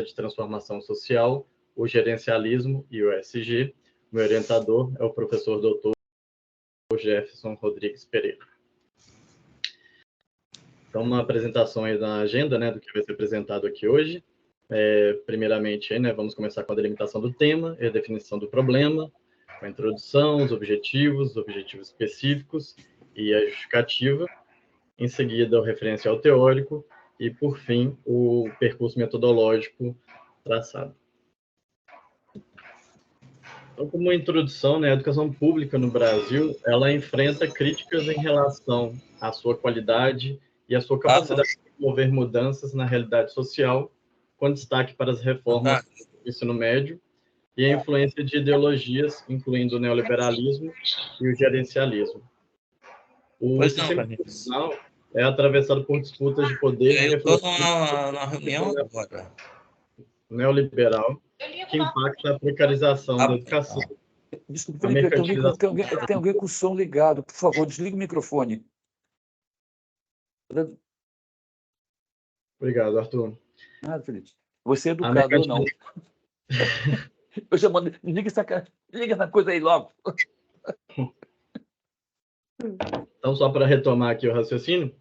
de transformação social, o gerencialismo e o ESG. Meu orientador é o professor doutor Jefferson Rodrigues Pereira. Então, uma apresentação aí da agenda, né, do que vai ser apresentado aqui hoje. Primeiramente, né, vamos começar com a delimitação do tema e a definição do problema, com a introdução, os objetivos específicos e a justificativa. Em seguida, o referencial teórico e, por fim, o percurso metodológico traçado. Então, como introdução, né, a educação pública no Brasil, ela enfrenta críticas em relação à sua qualidade e à sua capacidade de promover mudanças na realidade social, com destaque para as reformas do ensino médio e a influência de ideologias, incluindo o neoliberalismo e o gerencialismo. O sistema institucional é atravessado por disputas de poder. Eu estou na reunião agora. Neoliberal, que impacta a precarização da educação. Desculpe, Felipe, tem alguém com o som ligado. Por favor, desligue o microfone. Obrigado, Arthur. Nada, Felipe. Você é educado ou não? Eu já mando... Liga essa coisa aí logo. Então, só para retomar aqui o raciocínio,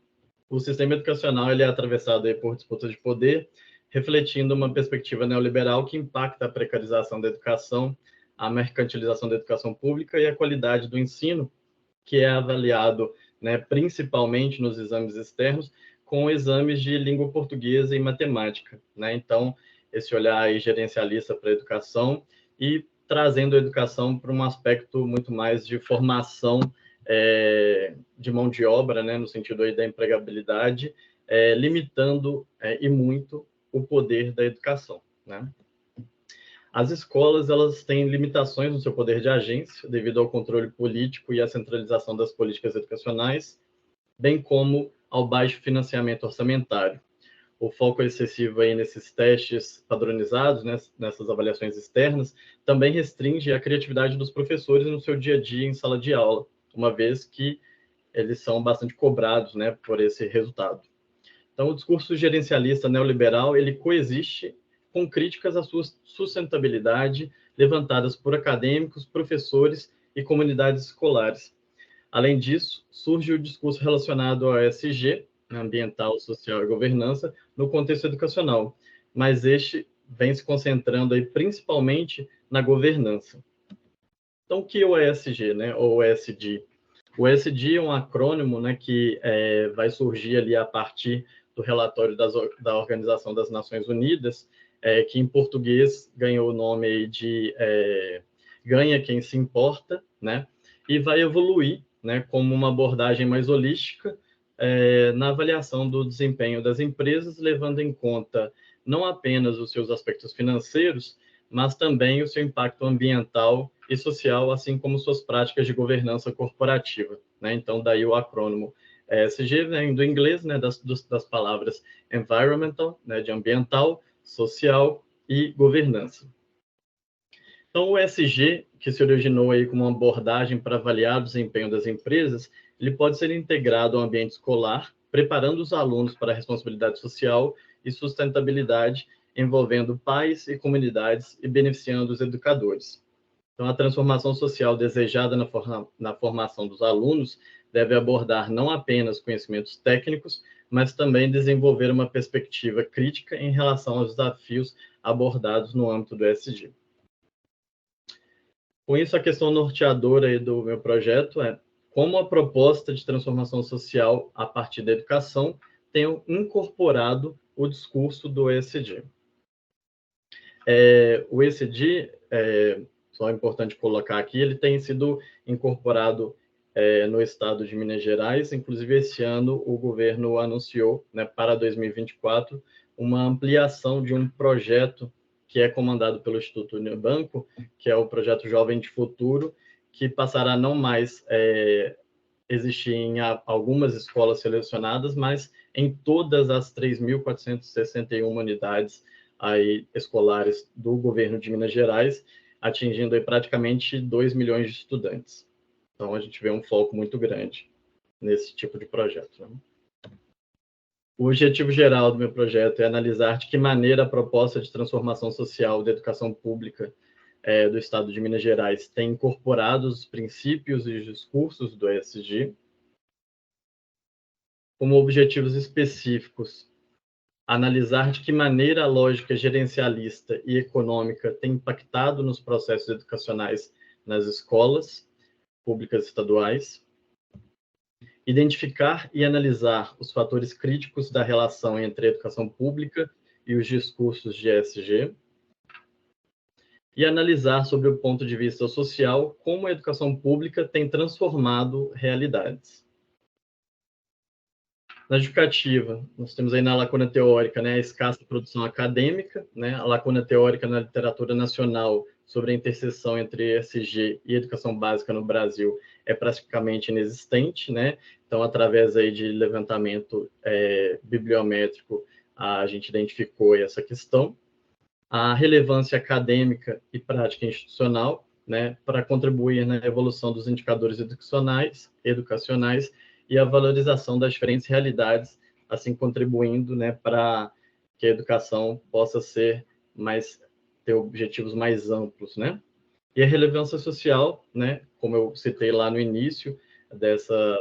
o sistema educacional ele é atravessado aí por disputas de poder, refletindo uma perspectiva neoliberal que impacta a precarização da educação, a mercantilização da educação pública e a qualidade do ensino, que é avaliado, né, principalmente nos exames externos, com exames de língua portuguesa e matemática, né? Então, esse olhar aí gerencialista para a educação e trazendo a educação para um aspecto muito mais de formação de mão de obra, né, no sentido aí da empregabilidade, limitando e muito o poder da educação, né? As escolas, elas têm limitações no seu poder de agência, devido ao controle político e à centralização das políticas educacionais, bem como ao baixo financiamento orçamentário. O foco excessivo aí nesses testes padronizados, né, nessas avaliações externas, também restringe a criatividade dos professores no seu dia a dia em sala de aula, uma vez que eles são bastante cobrados, né, por esse resultado. Então, o discurso gerencialista neoliberal, ele coexiste com críticas à sua sustentabilidade levantadas por acadêmicos, professores e comunidades escolares. Além disso, surge o discurso relacionado ao ESG, ambiental, social e governança, no contexto educacional, mas este vem se concentrando aí principalmente na governança. Então, o que é o ESG, né, ou o ESG? O ESG é um acrônimo, né, que vai surgir ali a partir do relatório da Organização das Nações Unidas, que em português ganhou o nome aí de Ganha Quem Se Importa, né, e vai evoluir, né, como uma abordagem mais holística na avaliação do desempenho das empresas, levando em conta não apenas os seus aspectos financeiros, mas também o seu impacto ambiental e social, assim como suas práticas de governança corporativa, né? Então, daí o acrônimo ESG vem do inglês, né, das palavras environmental, né, de ambiental, social e governança. Então, o ESG, que se originou aí como uma abordagem para avaliar o desempenho das empresas, ele pode ser integrado ao ambiente escolar, preparando os alunos para a responsabilidade social e sustentabilidade, envolvendo pais e comunidades e beneficiando os educadores. Então, a transformação social desejada na formação dos alunos deve abordar não apenas conhecimentos técnicos, mas também desenvolver uma perspectiva crítica em relação aos desafios abordados no âmbito do ESG. Com isso, a questão norteadora aí do meu projeto é como a proposta de transformação social a partir da educação tem incorporado o discurso do ESG. O ESG, só é importante colocar aqui, ele tem sido incorporado no estado de Minas Gerais, inclusive esse ano o governo anunciou, né, para 2024, uma ampliação de um projeto que é comandado pelo Instituto Unibanco, que é o projeto Jovem de Futuro, que passará não mais existir em algumas escolas selecionadas, mas em todas as 3.461 unidades aí, escolares do governo de Minas Gerais, atingindo aí praticamente 2 milhões de estudantes. Então, a gente vê um foco muito grande nesse tipo de projeto, né? O objetivo geral do meu projeto é analisar de que maneira a proposta de transformação social da educação pública do Estado de Minas Gerais tem incorporado os princípios e os discursos do ESG. Como objetivos específicos, analisar de que maneira a lógica gerencialista e econômica tem impactado nos processos educacionais nas escolas públicas estaduais, identificar e analisar os fatores críticos da relação entre a educação pública e os discursos de ESG, e analisar, sobre o ponto de vista social, como a educação pública tem transformado realidades. Na justificativa, nós temos aí na lacuna teórica, né, a escassa produção acadêmica, né, a lacuna teórica na literatura nacional sobre a interseção entre ESG e educação básica no Brasil é praticamente inexistente, né? Então, através aí de levantamento bibliométrico, a gente identificou aí essa questão. A relevância acadêmica e prática institucional, né, para contribuir na evolução dos indicadores educacionais e a valorização das diferentes realidades, assim contribuindo, né, para que a educação possa ter objetivos mais amplos, né? E a relevância social, né, como eu citei lá no início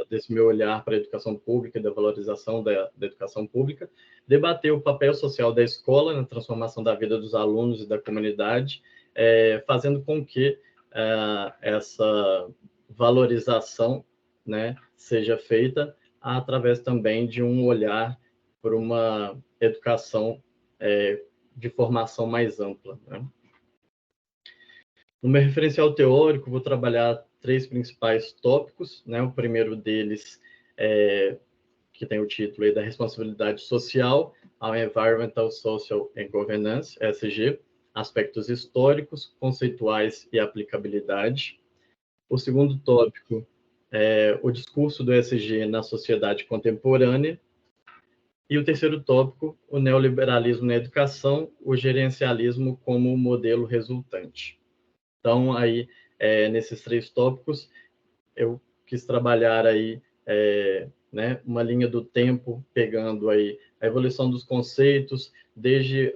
desse meu olhar para a educação pública e da valorização da educação pública, debater o papel social da escola na transformação da vida dos alunos e da comunidade, fazendo com que essa valorização, né, seja feita através também de um olhar para uma educação de formação mais ampla, né? No meu referencial teórico, vou trabalhar 3 principais tópicos, né? O primeiro deles que tem o título aí da responsabilidade social, ao Environmental, Social and Governance, ESG, aspectos históricos, conceituais e aplicabilidade. O segundo tópico é o discurso do ESG na sociedade contemporânea. E o terceiro tópico, o neoliberalismo na educação, o gerencialismo como modelo resultante. Então, aí, nesses 3 tópicos, eu quis trabalhar aí, né, uma linha do tempo, pegando aí a evolução dos conceitos, desde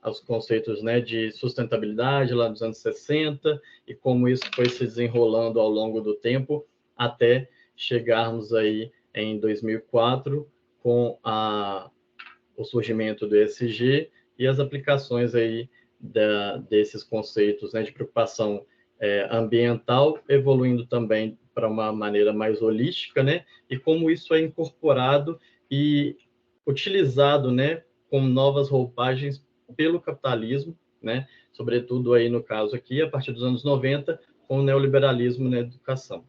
os conceitos, né, de sustentabilidade, lá dos anos 60, e como isso foi se desenrolando ao longo do tempo, até chegarmos aí em 2004, com o surgimento do ESG e as aplicações aí desses conceitos, né, de preocupação ambiental, evoluindo também para uma maneira mais holística, né, e como isso é incorporado e utilizado, né, com novas roupagens pelo capitalismo, né, sobretudo aí no caso aqui, a partir dos anos 90, com o neoliberalismo na educação.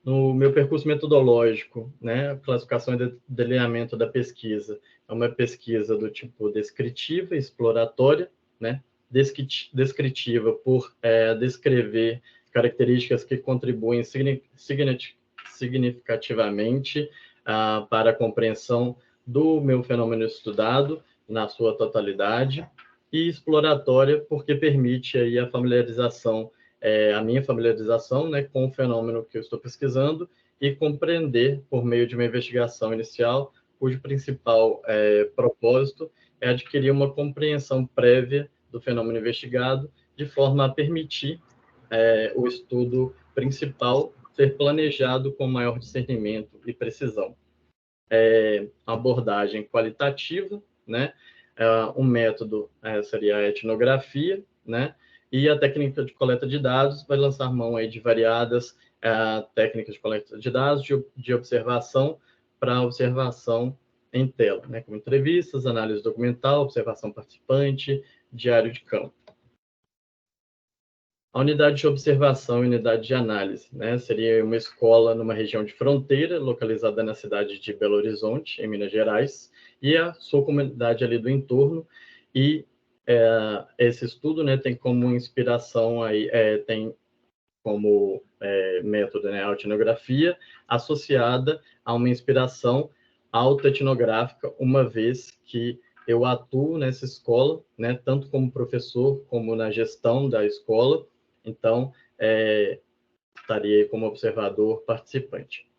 No meu percurso metodológico, né, classificação e delineamento da pesquisa, é uma pesquisa do tipo descritiva, exploratória, né, descritiva por descrever características que contribuem significativamente para a compreensão do meu fenômeno estudado na sua totalidade, e exploratória porque permite aí a familiarização, a minha familiarização, né, com o fenômeno que eu estou pesquisando e compreender por meio de uma investigação inicial, cujo principal propósito é adquirir uma compreensão prévia do fenômeno investigado, de forma a permitir o estudo principal ser planejado com maior discernimento e precisão. Abordagem qualitativa, né? Um método seria a etnografia, né? E a técnica de coleta de dados vai lançar mão aí de variadas técnicas de coleta de dados, de observação para observação em tela, né? Como entrevistas, análise documental, observação participante, diário de campo. A unidade de observação e unidade de análise, né? Seria uma escola numa região de fronteira, localizada na cidade de Belo Horizonte, em Minas Gerais, e a sua comunidade ali do entorno. E esse estudo, né, tem como inspiração aí, tem como método, né, a etnografia, associada a uma inspiração autoetnográfica, uma vez que eu atuo nessa escola, né, tanto como professor como na gestão da escola. Então, estaria como observador participante.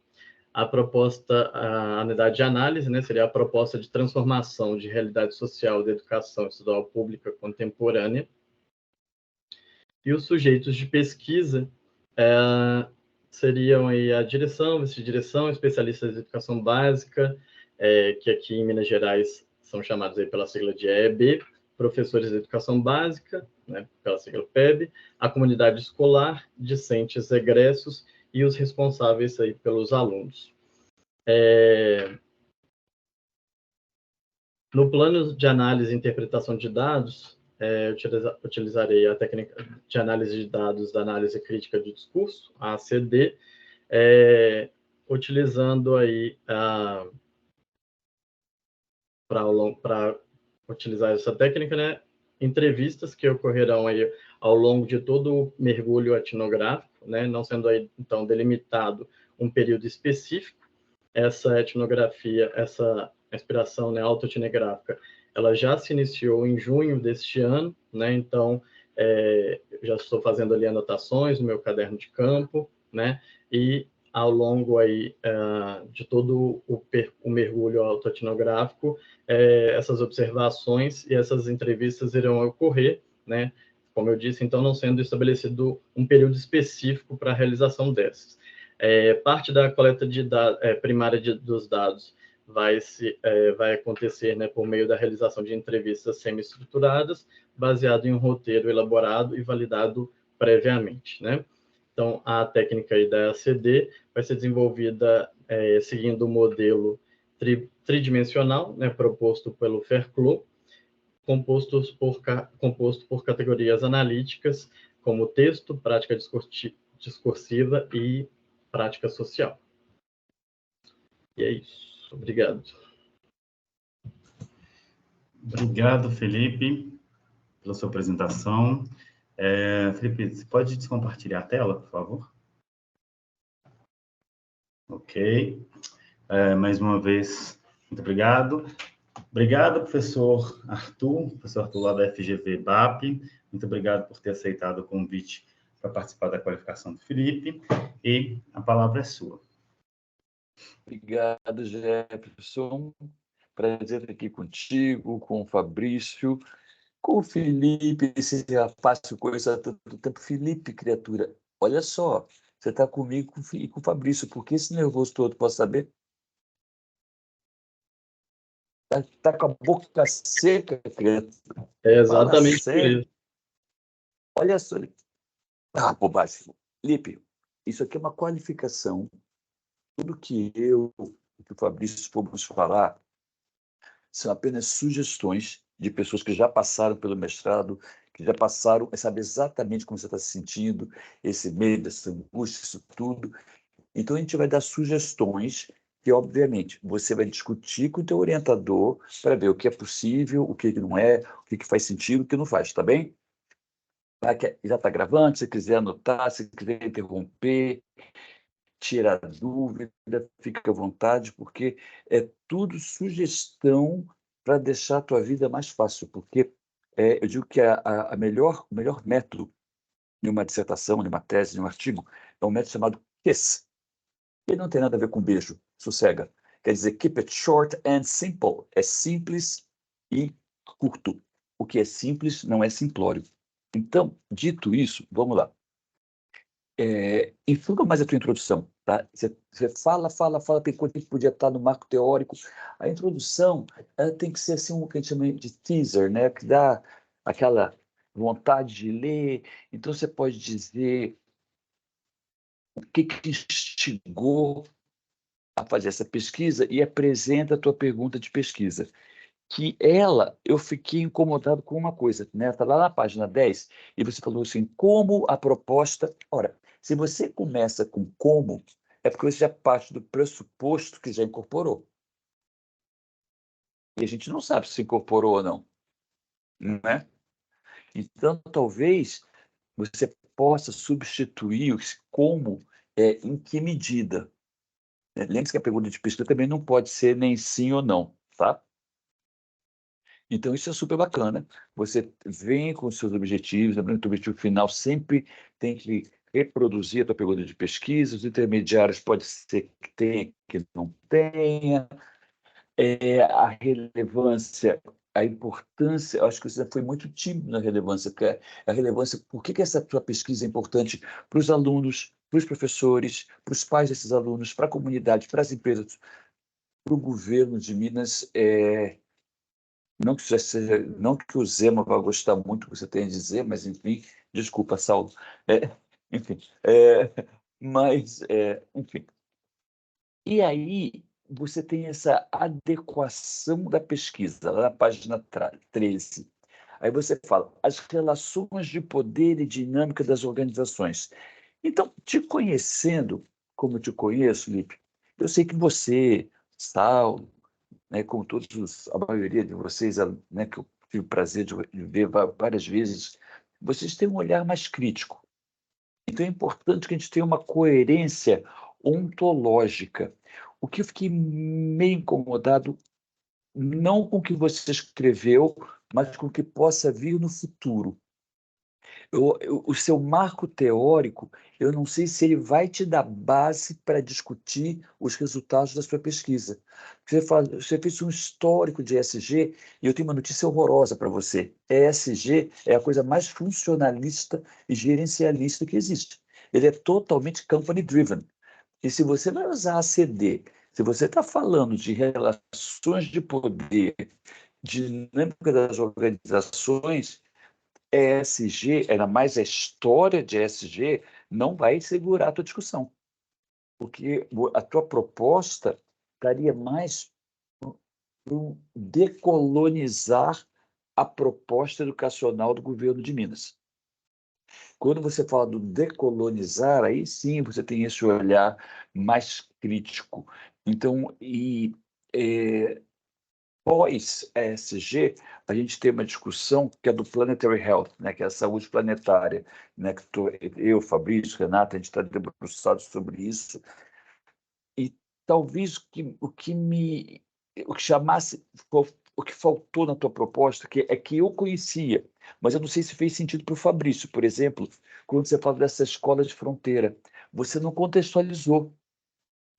a unidade de análise, né, seria a proposta de transformação de realidade social da educação estadual pública contemporânea. E os sujeitos de pesquisa seriam aí a direção, vice-direção, especialistas de educação básica, que aqui em Minas Gerais são chamados aí pela sigla de EEB, professores de educação básica, né, pela sigla PEB, a comunidade escolar, discentes egressos e os responsáveis aí pelos alunos. No plano de análise e interpretação de dados, utilizarei a técnica de análise de dados da análise crítica de discurso, a ACD, utilizando aí para utilizar essa técnica, né, entrevistas que ocorrerão aí ao longo de todo o mergulho etnográfico, né, não sendo aí então delimitado um período específico. Essa etnografia, essa inspiração, né, autoetnográfica, ela já se iniciou em junho deste ano, né, então já estou fazendo ali anotações no meu caderno de campo, né, e ao longo aí de todo o mergulho autoetnográfico, essas observações e essas entrevistas irão ocorrer, né, como eu disse, então não sendo estabelecido um período específico para a realização dessas. Parte da coleta de primária dos dados vai acontecer, né, por meio da realização de entrevistas semi-estruturadas, baseado em um roteiro elaborado e validado previamente, né? Então, a técnica aí da ACD vai ser desenvolvida seguindo o modelo tridimensional, né, proposto pelo Fairclough, composto por categorias analíticas, como texto, prática discursiva e prática social. E é isso. Obrigado. Obrigado, Felipe, pela sua apresentação. Felipe, você pode descompartilhar a tela, por favor? Ok. Mais uma vez, muito obrigado. Obrigado, professor Arthur lá da FGV BAP. Muito obrigado por ter aceitado o convite para participar da qualificação do Felipe. E a palavra é sua. Obrigado, Jefferson. Prazer estar aqui contigo, com o Fabrício, com o Felipe, esse rapaz que eu conheço há tanto tempo. Felipe, criatura, olha só, você está comigo e com o Fabrício, por que esse nervoso todo, posso saber? Tá com a boca seca, criatura. Exatamente por isso. Olha só. Bobagem. Felipe, isso aqui é uma qualificação. Tudo que eu e que o Fabrício fomos falar são apenas sugestões de pessoas que já passaram pelo mestrado, que já passaram, sabe exatamente como você está se sentindo, esse medo, essa angústia, isso tudo. Então, a gente vai dar sugestões que, obviamente, você vai discutir com o teu orientador para ver o que é possível, o que não é, o que faz sentido, o que não faz, tá bem? Já está gravando, se quiser anotar, se quiser interromper, tirar dúvida, fica à vontade, porque é tudo sugestão para deixar a tua vida mais fácil, porque eu digo que o melhor método de uma dissertação, de uma tese, de um artigo, é um método chamado KISS. Ele não tem nada a ver com beijo, sossega. Quer dizer, keep it short and simple. É simples e curto. O que é simples não é simplório. Então, dito isso, vamos lá. Influa mais a tua introdução, tá? Você fala, tem coisa que podia estar no marco teórico. A introdução tem que ser assim o que a gente chama de teaser, né? Que dá aquela vontade de ler. Então, você pode dizer o que instigou a fazer essa pesquisa e apresenta a tua pergunta de pesquisa. Que eu fiquei incomodado com uma coisa, né? Está lá na página 10, e você falou assim, como a proposta... Ora, se você começa com como, é porque você já parte do pressuposto que já incorporou. E a gente não sabe se incorporou ou não, né? Então, talvez você possa substituir o como em que medida. Lembre-se que a pergunta de pesquisa também não pode ser nem sim ou não, tá? Então, isso é super bacana. Você vem com os seus objetivos, lembrando que o objetivo final sempre tem que reproduzir a tua pergunta de pesquisa, os intermediários pode ser que tenha, que não tenha, a relevância, a importância, eu acho que você foi muito tímido na relevância, porque a relevância, por que essa tua pesquisa é importante para os alunos, para os professores, para os pais desses alunos, para a comunidade, para as empresas, para o governo de Minas, não que o Zema vá gostar muito do que você tem a dizer, mas, enfim, desculpa, Saulo. Enfim, enfim. E aí, você tem essa adequação da pesquisa, lá na página 13. Aí você fala, as relações de poder e dinâmica das organizações. Então, te conhecendo, como eu te conheço, Lipe, eu sei que você, Saulo, né, como a maioria de vocês, né, que eu tive o prazer de ver várias vezes, vocês têm um olhar mais crítico. Então é importante que a gente tenha uma coerência ontológica. O que eu fiquei meio incomodado, não com o que você escreveu, mas com o que possa vir no futuro. O seu marco teórico, eu não sei se ele vai te dar base para discutir os resultados da sua pesquisa. Você fez um histórico de ESG e eu tenho uma notícia horrorosa para você. ESG é a coisa mais funcionalista e gerencialista que existe. Ele é totalmente company driven. E se você vai usar a CD, se você está falando de relações de poder, dinâmica das organizações, ESG, ainda mais a história de ESG, não vai segurar a tua discussão, porque a tua proposta estaria mais para decolonizar a proposta educacional do governo de Minas. Quando você fala do decolonizar, aí sim você tem esse olhar mais crítico. Então, pós-ESG, a gente tem uma discussão que é do Planetary Health, né, que é a saúde planetária, né, que eu, Fabrício, Renata, a gente está debruçado sobre isso. E talvez o que chamasse, o que faltou na tua proposta, é que eu conhecia, mas eu não sei se fez sentido para o Fabrício, por exemplo, quando você fala dessa escola de fronteira, você não contextualizou.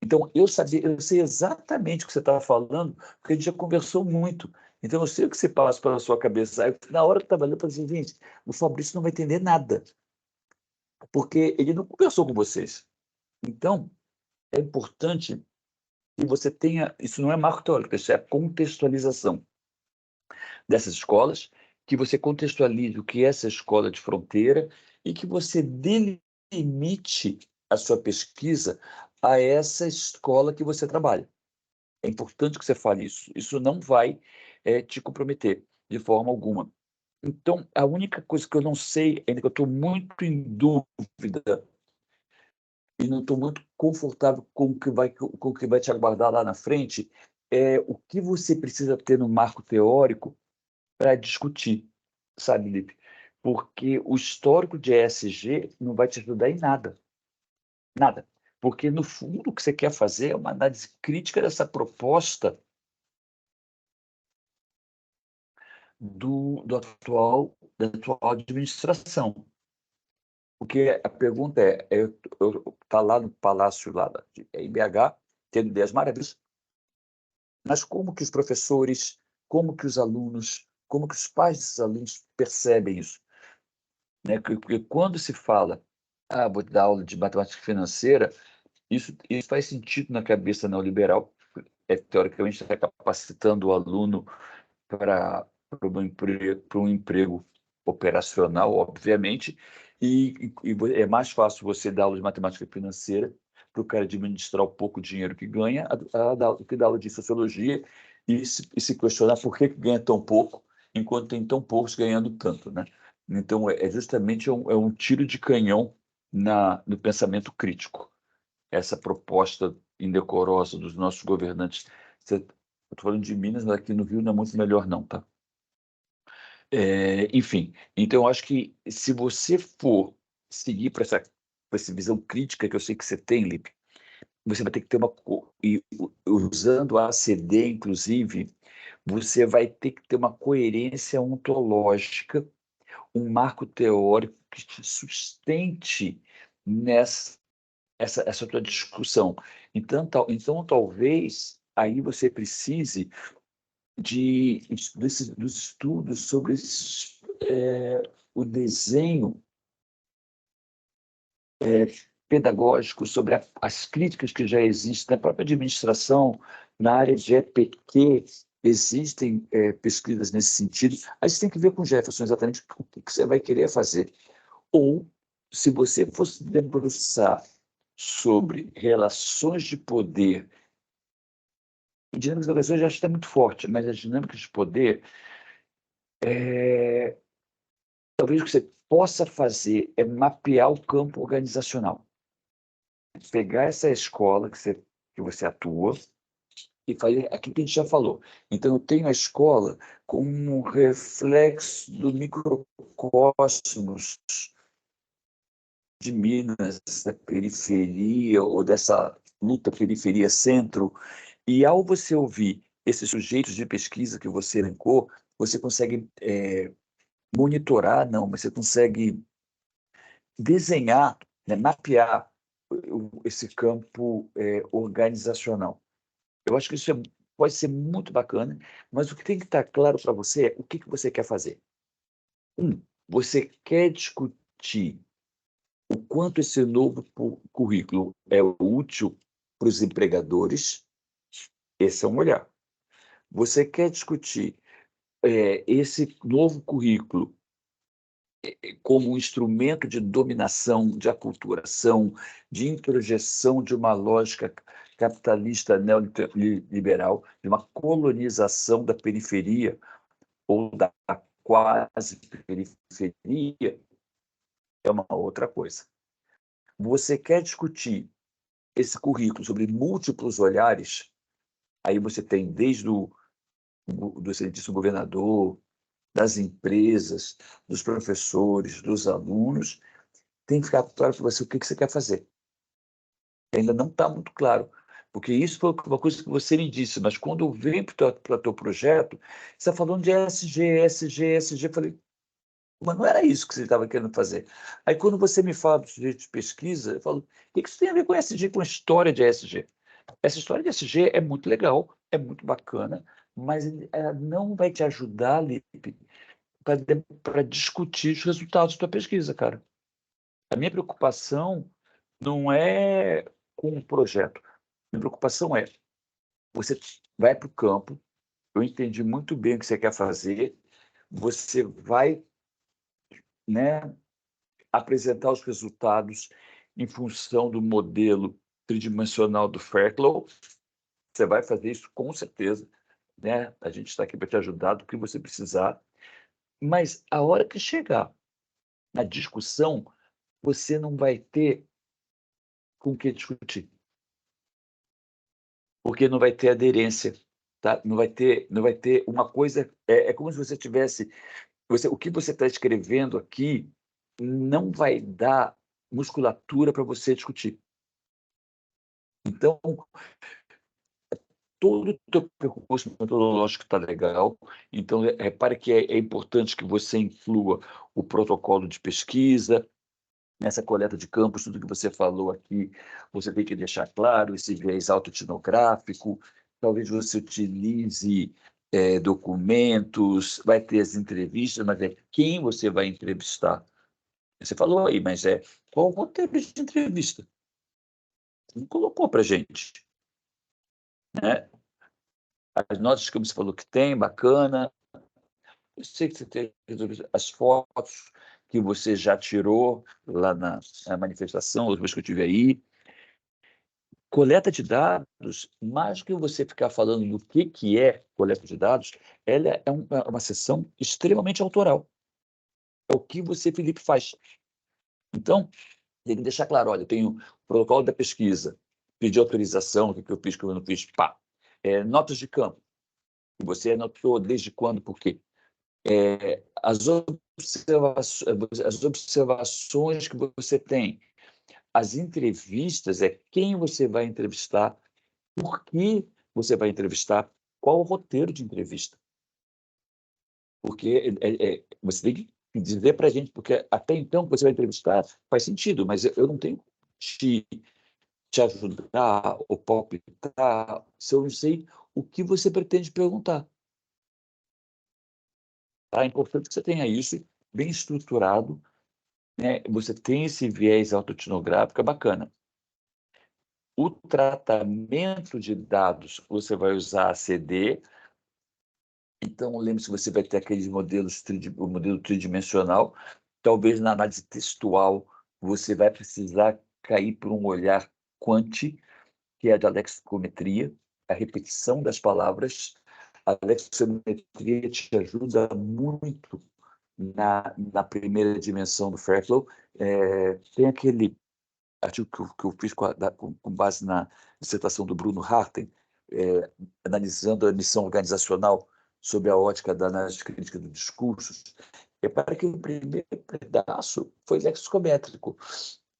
Então, eu sei exatamente o que você estava falando, porque a gente já conversou muito. Então, eu sei o que você passa pela sua cabeça. Aí, na hora que eu estava lendo, eu falei assim, gente, o Fabrício não vai entender nada, porque ele não conversou com vocês. Então, é importante que você tenha... Isso não é marco teórico, isso é contextualização dessas escolas, que você contextualize o que é essa escola de fronteira e que você delimite a sua pesquisa a essa escola que você trabalha. É importante que você fale isso. Isso não vai te comprometer de forma alguma. Então, a única coisa que eu não sei, ainda que eu estou muito em dúvida e não estou muito confortável com o que vai te aguardar lá na frente, é o que você precisa ter no marco teórico para discutir, sabe, Lipe? Porque o histórico de ESG não vai te ajudar em nada. Nada. Porque, no fundo, o que você quer fazer é uma análise crítica dessa proposta da atual administração. Porque a pergunta tá lá no palácio lá em BH, tendo ideias maravilhosas, mas como que os professores, como que os alunos, como que os pais desses alunos percebem isso? Né? Porque quando se fala, vou dar aula de matemática financeira, isso faz sentido na cabeça neoliberal, teoricamente está capacitando o aluno para um emprego operacional, obviamente, e é mais fácil você dar aula de matemática financeira para o cara administrar o pouco dinheiro que ganha do que dar aula de sociologia e se questionar por que ganha tão pouco, enquanto tem tão poucos ganhando tanto, né? Então, justamente um tiro de canhão no pensamento crítico, essa proposta indecorosa dos nossos governantes. Eu estou falando de Minas, mas aqui no Rio não é muito melhor não, tá? Enfim, então eu acho que se você for seguir para essa visão crítica que eu sei que você tem, Lipe, você vai ter que ter usando a ACD, inclusive, você vai ter que ter uma coerência ontológica, um marco teórico que te sustente essa tua discussão. Então, talvez aí você precise dos estudos sobre o desenho pedagógico, sobre as críticas que já existem na própria administração, na área de EPQ, existem pesquisas nesse sentido. Aí você tem que ver com o Jefferson exatamente o que você vai querer fazer. Ou, se você fosse debruçar sobre relações de poder, e dinâmicas de relações já está muito forte, mas as dinâmicas de poder, talvez o que você possa fazer é mapear o campo organizacional. Pegar essa escola que você atua e fazer aquilo que a gente já falou. Então, eu tenho a escola como um reflexo do microcosmos de Minas, da periferia, ou dessa luta periferia-centro. E ao você ouvir esses sujeitos de pesquisa que você elencou, você consegue monitorar, não, mas você consegue desenhar, né, mapear esse campo organizacional. Eu acho que isso pode ser muito bacana, mas o que tem que estar claro para você é o que você quer fazer. Você quer discutir o quanto esse novo currículo é útil para os empregadores. Esse é um olhar. Você quer discutir esse novo currículo como um instrumento de dominação, de aculturação, de introjeção de uma lógica capitalista neoliberal, de uma colonização da periferia ou da quase periferia, é uma outra coisa. Você quer discutir esse currículo sobre múltiplos olhares, aí você tem desde do excelentíssimo governador, das empresas, dos professores, dos alunos, tem que ficar claro para você o que você quer fazer. Ainda não está muito claro, porque isso foi uma coisa que você me disse, mas quando eu venho para o teu projeto, você está falando de ESG, eu falei, mas não era isso que você estava querendo fazer. Aí quando você me fala do sujeito de pesquisa, eu falo, o que isso tem a ver com ESG, com a história de ESG? Essa história de ESG é muito legal, é muito bacana, mas ela não vai te ajudar, Lipe, para discutir os resultados da tua pesquisa, cara. A minha preocupação não é com o projeto. Minha preocupação é, você vai para o campo, eu entendi muito bem o que você quer fazer, você vai, né, apresentar os resultados em função do modelo tridimensional do Fairclough. Você vai fazer isso com certeza, né? A gente está aqui para te ajudar do que você precisar. Mas a hora que chegar na discussão, você não vai ter com o que discutir. Porque não vai ter aderência, tá? Não vai ter uma coisa. É como se você tivesse. O que você está escrevendo aqui não vai dar musculatura para você discutir. Então, todo o teu percurso metodológico está legal. Então, repare que é importante que você inclua o protocolo de pesquisa, nessa coleta de campos, tudo que você falou aqui, você tem que deixar claro esse viés autoetnográfico, talvez você utilize documentos, vai ter as entrevistas, mas é quem você vai entrevistar. Você falou aí, mas qual o roteiro de entrevista? Você não colocou para a gente, né? As notas que você falou que tem, bacana. Eu sei que você tem as fotos que você já tirou lá na manifestação, depois que eu estive aí. Coleta de dados, mais do que você ficar falando do que é coleta de dados, ela é uma sessão extremamente autoral. É o que você, Felipe, faz. Então, tem que deixar claro, olha, eu tenho o protocolo da pesquisa, pedir autorização, o que eu fiz, o que eu não fiz, pá. Notas de campo. Você anotou desde quando, por quê? As observações que você tem, as entrevistas, quem você vai entrevistar, por que você vai entrevistar, qual o roteiro de entrevista. Porque você tem que dizer para a gente, porque até então que você vai entrevistar faz sentido, mas eu não tenho te ajudar ou palpitar se eu não sei o que você pretende perguntar. Tá? É importante que você tenha isso bem estruturado, né? Você tem esse viés autoetnográfico, é bacana. O tratamento de dados, você vai usar a CD. Então, lembre-se que você vai ter aqueles modelos, o modelo tridimensional. Talvez na análise textual você vai precisar cair por um olhar quanti, que é a da lexicometria, a repetição das palavras. A lexicometria te ajuda muito na primeira dimensão do Fairflow. Tem aquele artigo que eu fiz com base na dissertação do Bruno Harten, analisando a missão organizacional sob a ótica da análise crítica dos discursos. Para que o primeiro pedaço foi lexicométrico.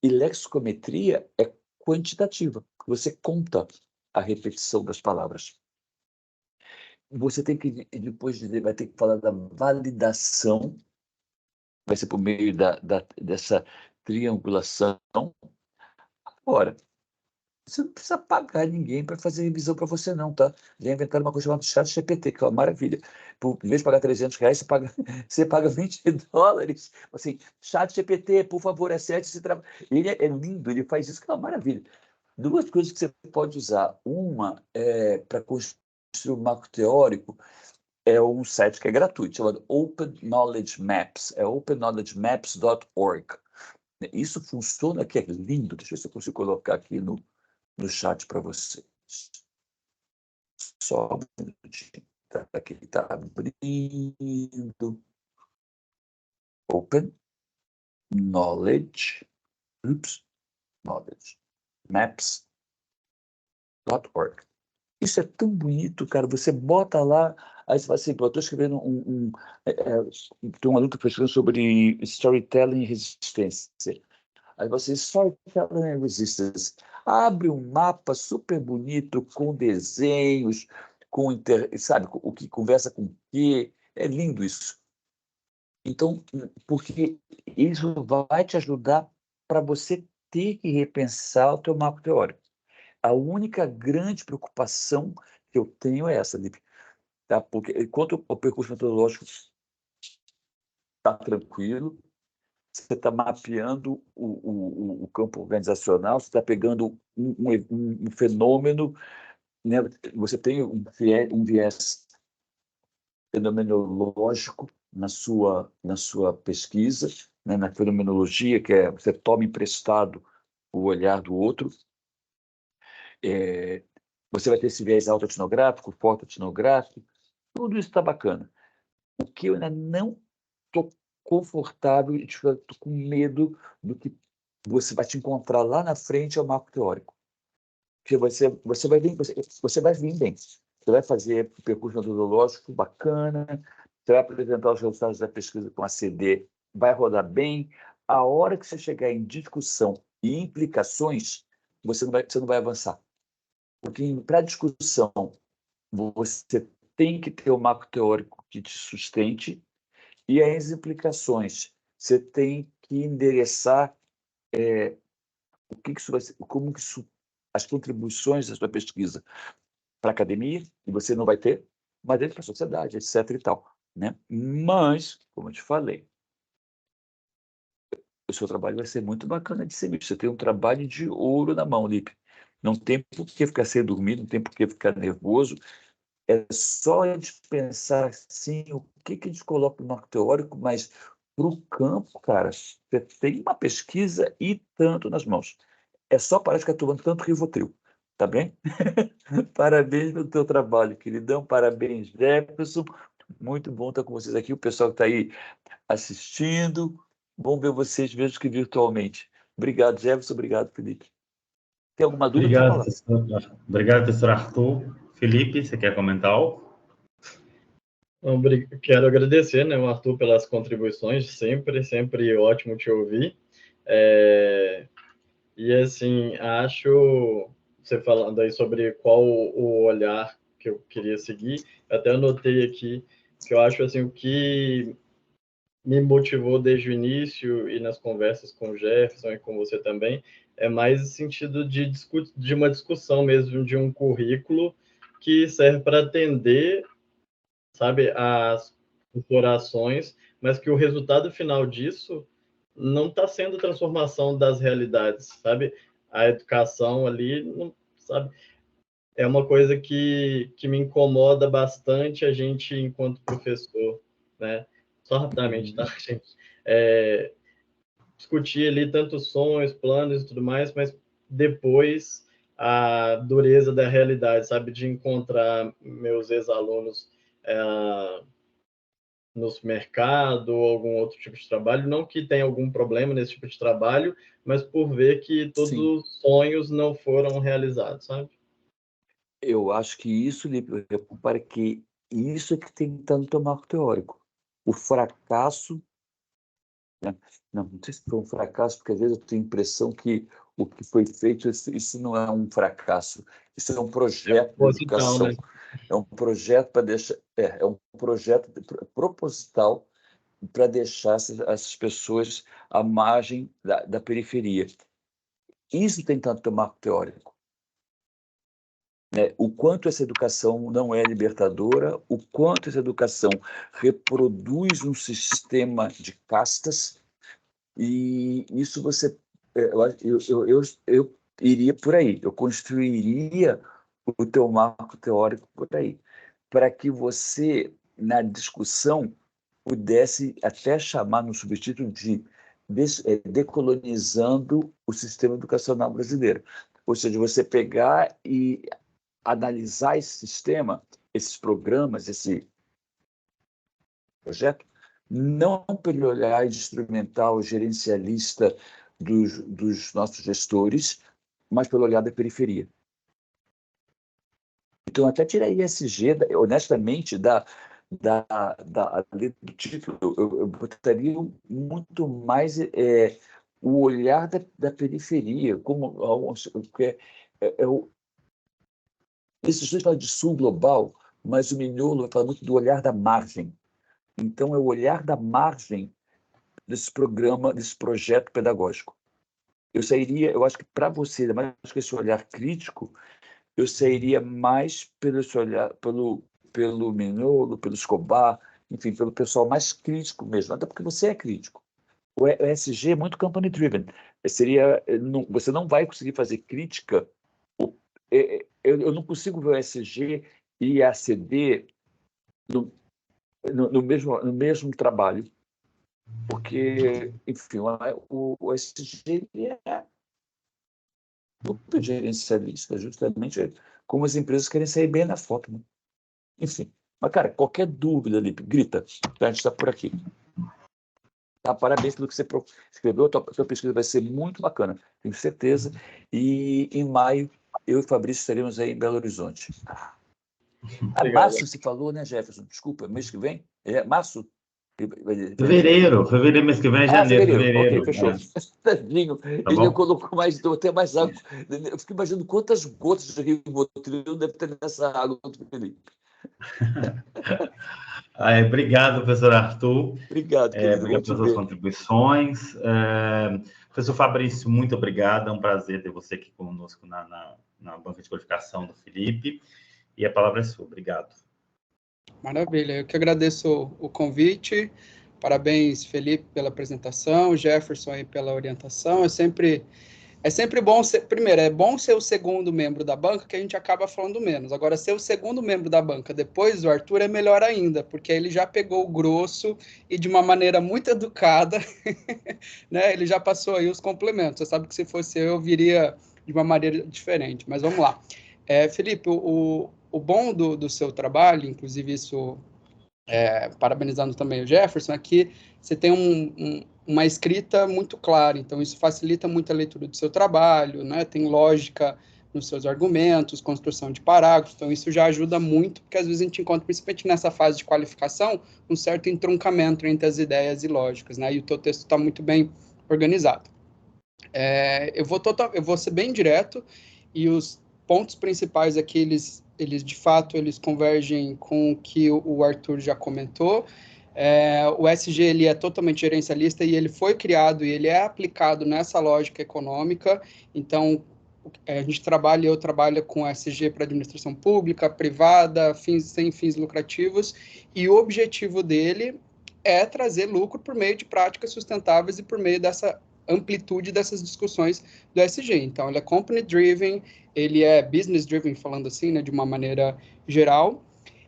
E lexicometria é quantitativa. Você conta a repetição das palavras. Você tem que, depois vai ter que falar da validação, vai ser por meio dessa triangulação. Ora, você não precisa pagar ninguém para fazer revisão para você, não, tá? Já inventaram uma coisa chamada ChatGPT, que é uma maravilha. Em vez de pagar R$300, você paga $20. Assim, ChatGPT, por favor, acerte esse trabalho. Ele é lindo, ele faz isso, que é uma maravilha. Duas coisas que você pode usar. Uma é para construir um marco teórico, é um site que é gratuito, chamado Open Knowledge Maps, é openknowledgemaps.org. Isso funciona, que é lindo. Deixa eu ver se eu consigo colocar aqui no chat para vocês. Só um minutinho. Aqui está abrindo. Open Knowledge. Knowledge Maps.org. Isso é tão bonito, cara. Você bota lá, aí você fala assim, estou escrevendo tem um aluno que está escrevendo sobre storytelling e resistência. Aí você, storytelling and resistance, abre um mapa super bonito, com desenhos, sabe, o que conversa com o quê. É lindo isso. Então, porque isso vai te ajudar para você ter que repensar o teu marco teórico. A única grande preocupação que eu tenho é essa, Lipe, tá? Porque enquanto o percurso metodológico está tranquilo, você está mapeando o campo organizacional, você está pegando um fenômeno, né? Você tem um viés fenomenológico na sua pesquisa, né? Na fenomenologia, que é você toma emprestado o olhar do outro. Você vai ter esse viés autoetnográfico, fotoetnográfico, tudo isso está bacana. O que eu ainda não estou confortável e estou com medo do que você vai te encontrar lá na frente é o marco teórico. Porque você vai vir bem. Você vai fazer o percurso metodológico bacana, você vai apresentar os resultados da pesquisa com a CD, vai rodar bem. A hora que você chegar em discussão e implicações, você não vai avançar. Porque para discussão, você tem que ter o marco teórico que te sustente e as implicações. Você tem que endereçar o que isso vai ser, como que isso, as contribuições da sua pesquisa para a academia, e você não vai ter, mas dentro para a sociedade, etc. e tal, né? Mas, como eu te falei, o seu trabalho vai ser muito bacana de ser visto. Você tem um trabalho de ouro na mão, Lipe. Não tem por que ficar sem dormir, não tem por que ficar nervoso. É só a gente pensar assim, o que a gente coloca no marco teórico, mas para o campo, cara, você tem uma pesquisa e tanto nas mãos. É só parar de ficar tomando tanto Rivotril, tá bem? Parabéns pelo teu trabalho, queridão. Parabéns, Jefferson. Muito bom estar com vocês aqui. O pessoal que está aí assistindo. Bom ver vocês, mesmo que virtualmente. Obrigado, Jefferson. Obrigado, Felipe. Tem alguma dúvida? Obrigado, professor Arthur. Felipe, você quer comentar algo? Quero agradecer, né, o Arthur, pelas contribuições, sempre ótimo te ouvir. E, assim, acho, você falando aí sobre qual o olhar que eu queria seguir, até anotei aqui, que eu acho, assim, o que me motivou desde o início e nas conversas com o Jefferson e com você também, é mais no sentido de uma discussão mesmo, de um currículo que serve para atender, sabe, as corporações, mas que o resultado final disso não está sendo transformação das realidades, sabe? A educação ali, não, sabe? É uma coisa que me incomoda bastante a gente, enquanto professor, né? Só rapidamente, tá, gente? Discutir ali tantos sonhos, planos e tudo mais, mas depois a dureza da realidade, sabe? De encontrar meus ex-alunos no mercado ou algum outro tipo de trabalho, não que tenha algum problema nesse tipo de trabalho, mas por ver que todos Sim. os sonhos não foram realizados, sabe? Eu acho que isso, para que isso é que tem que estar no teu marco teórico. O fracasso, né? Não sei se foi um fracasso, porque às vezes eu tenho a impressão que o que foi feito, isso não é um fracasso, isso é um projeto de educação. Né? É um projeto para deixar, é um projeto proposital para deixar essas pessoas à margem da periferia. Isso tem tanto ter marco teórico. Né? O quanto essa educação não é libertadora, o quanto essa educação reproduz um sistema de castas, e isso você... Eu iria por aí, eu construiria o teu marco teórico por aí, para que você, na discussão, pudesse até chamar no subtítulo de decolonizando o sistema educacional brasileiro. Ou seja, você pegar e analisar esse sistema, esses programas, esse projeto, não pelo olhar instrumental, gerencialista dos nossos gestores, mas pelo olhar da periferia. Então, até tirar ESG, honestamente, do título, eu botaria muito mais o olhar da periferia, como esses dois falam de sul global, mas o Mignolo fala muito do olhar da margem. Então, é o olhar da margem desse programa, desse projeto pedagógico. Eu acho que para você, mais que esse olhar crítico, eu sairia mais pelo esse olhar, pelo Mignolo, pelo Escobar, enfim, pelo pessoal mais crítico mesmo, até porque você é crítico. O ESG é muito company driven. Você não vai conseguir fazer crítica. Eu não consigo ver o ESG e a ACD no mesmo trabalho, porque, enfim, o ESG é super gerencialista, justamente como as empresas querem sair bem na foto, né? Enfim, mas, cara, qualquer dúvida, Lipe, grita, a gente está por aqui. Tá, parabéns pelo que você escreveu, a tua pesquisa vai ser muito bacana, tenho certeza, e em maio eu e o Fabrício estaremos aí em Belo Horizonte. Março se falou, né, Jefferson? Desculpa, mês que vem? Março? Fevereiro, mês que vem é janeiro, fevereiro. Ok, fechou. Tadinho, Tá ele bom? colocou até mais água. Eu fico imaginando quantas gotas de Rivotril deve ter nessa água do Felipe. Obrigado, professor Arthur. Obrigado, querido. Obrigado pelas suas contribuições. Professor Fabrício, muito obrigado. É um prazer ter você aqui conosco na banca de qualificação do Felipe. E a palavra é sua. Obrigado. Maravilha. Eu que agradeço o convite. Parabéns, Felipe, pela apresentação, Jefferson aí pela orientação. É sempre bom ser... Primeiro, é bom ser o segundo membro da banca, que a gente acaba falando menos. Agora, ser o segundo membro da banca depois do Arthur é melhor ainda, porque ele já pegou o grosso e de uma maneira muito educada, né? Ele já passou aí os complementos. Você sabe que se fosse eu viria de uma maneira diferente. Mas vamos lá. Felipe, o bom do seu trabalho, inclusive isso, parabenizando também o Jefferson, é que você tem uma escrita muito clara, então isso facilita muito a leitura do seu trabalho, né? Tem lógica nos seus argumentos, construção de parágrafos, então isso já ajuda muito, porque às vezes a gente encontra, principalmente nessa fase de qualificação, um certo entroncamento entre as ideias e lógicas, né? E o teu texto está muito bem organizado. Eu vou ser bem direto, e os pontos principais aqui, eles de fato, eles convergem com o que o Arthur já comentou. O SG ele é totalmente gerencialista e ele foi criado e ele é aplicado nessa lógica econômica. Então, eu trabalho com SG para administração pública, privada, sem fins lucrativos, e o objetivo dele é trazer lucro por meio de práticas sustentáveis e por meio dessa amplitude dessas discussões do SG. Então, ele é company-driven, ele é business-driven, falando assim, né, de uma maneira geral.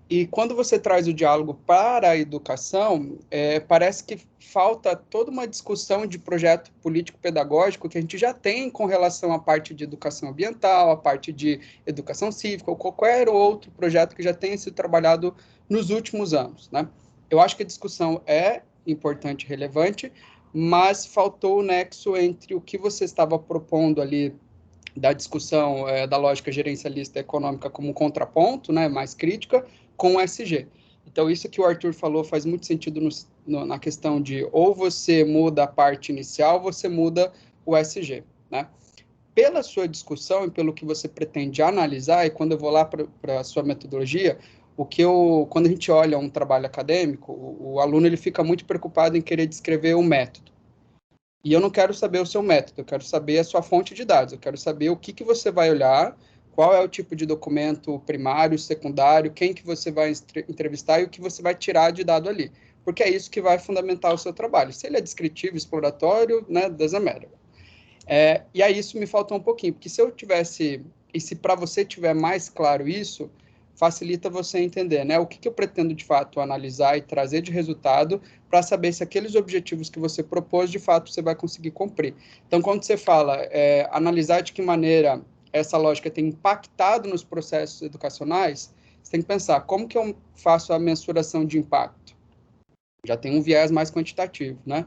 E quando você traz o diálogo para a educação, parece que falta toda uma discussão de projeto político-pedagógico que a gente já tem com relação à parte de educação ambiental, à parte de educação cívica, ou qualquer outro projeto que já tenha sido trabalhado nos últimos anos, né? Eu acho que a discussão é importante e relevante, mas faltou o nexo entre o que você estava propondo ali da discussão da lógica gerencialista econômica como um contraponto, né, mais crítica, com o SG. Então, isso que o Arthur falou faz muito sentido na questão de ou você muda a parte inicial, ou você muda o SG, né? Pela sua discussão e pelo que você pretende analisar, e quando eu vou lá para a sua metodologia, quando a gente olha um trabalho acadêmico, o aluno ele fica muito preocupado em querer descrever o método. E eu não quero saber o seu método, eu quero saber a sua fonte de dados, eu quero saber o que você vai olhar, qual é o tipo de documento primário, secundário, quem que você vai entrevistar e o que você vai tirar de dado ali. Porque é isso que vai fundamentar o seu trabalho. Se ele é descritivo, exploratório, né, doesn't matter. E aí isso me falta um pouquinho, porque se para você tiver mais claro isso, facilita você entender, né, o que eu pretendo de fato analisar e trazer de resultado para saber se aqueles objetivos que você propôs, de fato, você vai conseguir cumprir. Então, quando você fala analisar de que maneira essa lógica tem impactado nos processos educacionais, você tem que pensar, como que eu faço a mensuração de impacto? Já tem um viés mais quantitativo, né?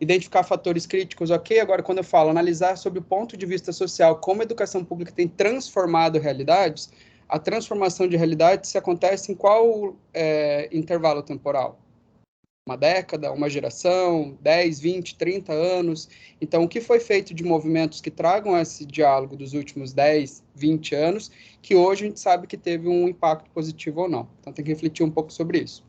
Identificar fatores críticos, ok? Agora, quando eu falo analisar sob o ponto de vista social, como a educação pública tem transformado realidades, a transformação de realidade se acontece em qual intervalo temporal? Uma década, uma geração, 10, 20, 30 anos. Então, o que foi feito de movimentos que tragam esse diálogo dos últimos 10, 20 anos, que hoje a gente sabe que teve um impacto positivo ou não. Então, tem que refletir um pouco sobre isso.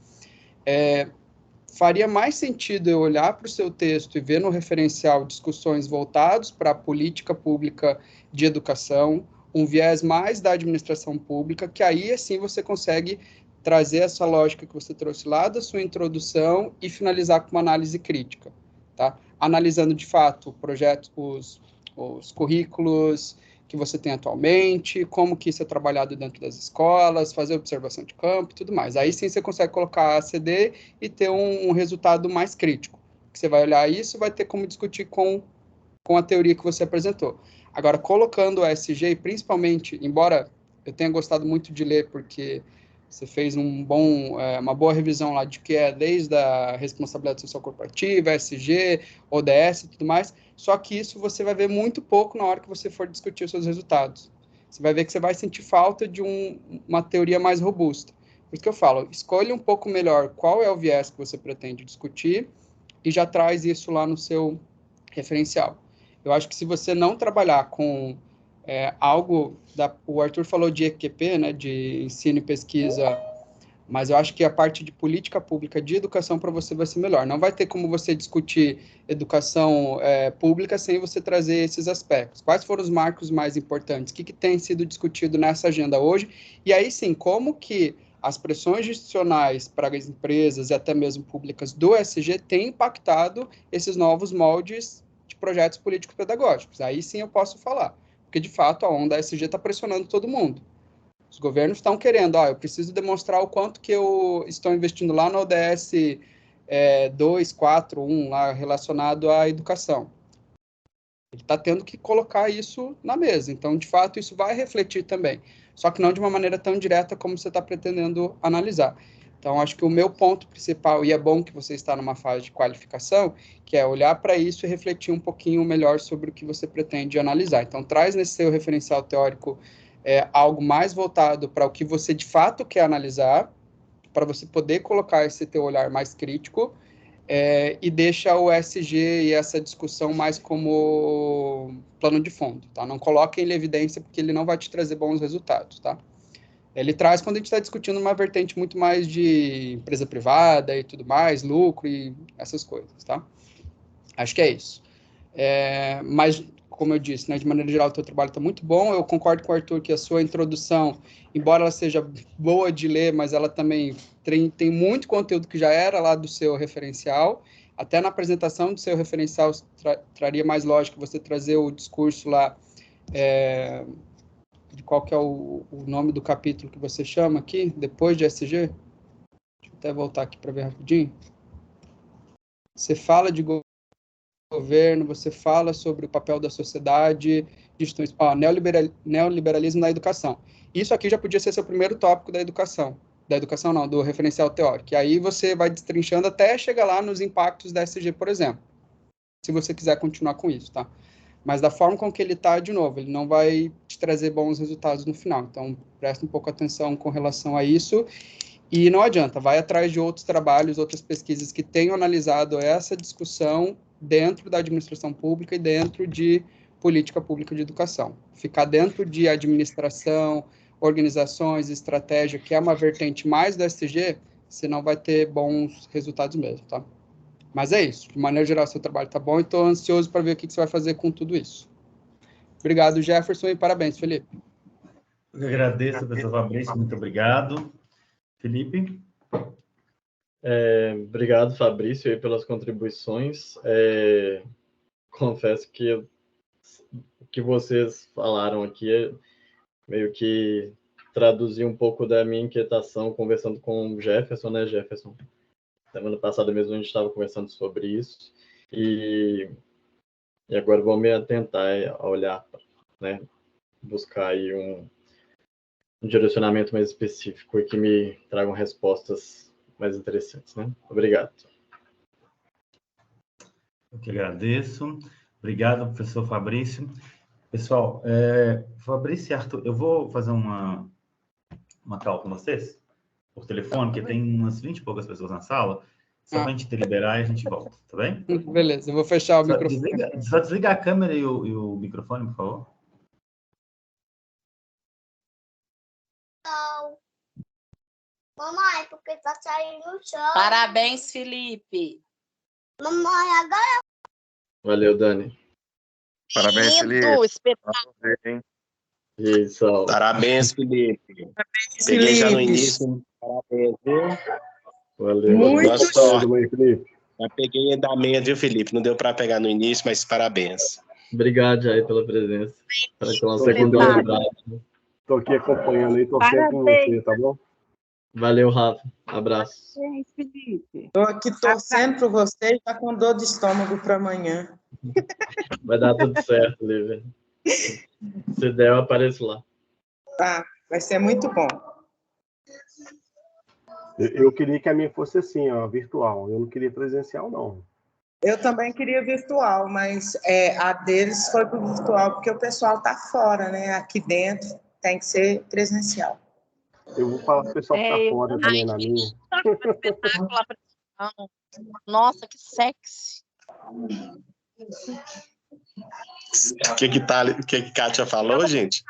Faria mais sentido eu olhar para o seu texto e ver no referencial discussões voltadas para a política pública de educação, um viés mais da administração pública, que aí, assim, você consegue trazer essa lógica que você trouxe lá da sua introdução e finalizar com uma análise crítica, tá? Analisando, de fato, os currículos que você tem atualmente, como que isso é trabalhado dentro das escolas, fazer observação de campo e tudo mais. Aí sim você consegue colocar a CD e ter um resultado mais crítico. Você vai olhar isso e vai ter como discutir com a teoria que você apresentou. Agora, colocando o SG, principalmente, embora eu tenha gostado muito de ler, porque você fez uma boa revisão lá de que é desde a responsabilidade social corporativa, SG, ODS e tudo mais, só que isso você vai ver muito pouco na hora que você for discutir os seus resultados. Você vai ver que você vai sentir falta de uma teoria mais robusta. Por isso que eu falo, escolha um pouco melhor qual é o viés que você pretende discutir e já traz isso lá no seu referencial. Eu acho que se você não trabalhar com o Arthur falou de EQP, né, de ensino e pesquisa, mas eu acho que a parte de política pública de educação para você vai ser melhor. Não vai ter como você discutir educação pública sem você trazer esses aspectos. Quais foram os marcos mais importantes? O que tem sido discutido nessa agenda hoje? E aí sim, como que as pressões institucionais para as empresas e até mesmo públicas do SG têm impactado esses novos moldes de projetos políticos pedagógicos? Aí sim eu posso falar. Porque, de fato, a onda SG está pressionando todo mundo. Os governos estão querendo, eu preciso demonstrar o quanto que eu estou investindo lá no ODS 241, lá relacionado à educação. Ele está tendo que colocar isso na mesa. Então, de fato, isso vai refletir também. Só que não de uma maneira tão direta como você está pretendendo analisar. Então, acho que o meu ponto principal, e é bom que você está numa fase de qualificação, que é olhar para isso e refletir um pouquinho melhor sobre o que você pretende analisar. Então, traz nesse seu referencial teórico algo mais voltado para o que você de fato quer analisar, para você poder colocar esse teu olhar mais crítico, e deixa o SG e essa discussão mais como plano de fundo, tá? Não coloque ele em evidência, porque ele não vai te trazer bons resultados, tá? Ele traz quando a gente está discutindo uma vertente muito mais de empresa privada e tudo mais, lucro e essas coisas, tá? Acho que é isso. Mas, como eu disse, né, de maneira geral, o teu trabalho está muito bom. Eu concordo com o Arthur que a sua introdução, embora ela seja boa de ler, mas ela também tem muito conteúdo que já era lá do seu referencial. Até na apresentação do seu referencial, traria mais lógica você trazer o discurso lá, de qual que é o nome do capítulo que você chama aqui, depois de SG. Deixa eu até voltar aqui para ver rapidinho. Você fala de governo, você fala sobre o papel da sociedade, neoliberalismo na educação. Isso aqui já podia ser seu primeiro tópico da educação não, do referencial teórico. E aí você vai destrinchando até chegar lá nos impactos da SG, por exemplo, se você quiser continuar com isso, tá? Mas da forma com que ele está, de novo, ele não vai te trazer bons resultados no final. Então, presta um pouco atenção com relação a isso. E não adianta, vai atrás de outros trabalhos, outras pesquisas que tenham analisado essa discussão dentro da administração pública e dentro de política pública de educação. Ficar dentro de administração, organizações, estratégia, que é uma vertente mais do SG, você não vai ter bons resultados mesmo, tá? Mas é isso. De maneira geral, seu trabalho está bom e estou ansioso para ver o que você vai fazer com tudo isso. Obrigado, Jefferson, e parabéns, Felipe. Eu agradeço, professor Fabrício, muito obrigado. Felipe? Obrigado, Fabrício, aí, pelas contribuições. Confesso que o que vocês falaram aqui meio que traduziu um pouco da minha inquietação conversando com o Jefferson, né, Jefferson? Semana passada mesmo a gente estava conversando sobre isso e agora vou me atentar a olhar, né, buscar aí um direcionamento mais específico e que me tragam respostas mais interessantes, né? Obrigado. Eu que agradeço. Obrigado, professor Fabrício. Pessoal, Fabrício e Arthur, eu vou fazer uma call com vocês por telefone, porque tem umas 20 e poucas pessoas na sala, só para a gente deliberar e a gente volta, tá bem? Beleza, eu vou fechar o microfone. Só desliga a câmera e o microfone, por favor. Não. Mamãe, porque tá saindo no chão. Parabéns, Felipe. Mamãe, agora. Valeu, Dani. Parabéns, Felipe. Lindo, espetáculo. E aí, Sal? Parabéns, Felipe. Peguei já no início. Parabéns, viu? Valeu. Muito Boa sorte. Felipe. Já peguei da meia, viu, Felipe? Não deu para pegar no início, mas parabéns. Obrigado, Jair, pela presença. Para que uma segunda abraço. Estou aqui acompanhando aí, torcendo com você, tá bom? Valeu, Rafa. Abraço. Parabéns, Felipe. Estou aqui torcendo por você e já com dor de estômago para amanhã. Vai dar tudo certo, Lívia. Se der, eu apareço lá. Tá, vai ser muito bom. Eu queria que a minha fosse assim, ó, virtual. Eu não queria presencial, não. Eu também queria virtual, mas a deles foi para o virtual porque o pessoal está fora, né? Aqui dentro tem que ser presencial. Eu vou falar para o pessoal que está fora também na minha. Nossa, que sexy. O que Kátia falou, gente?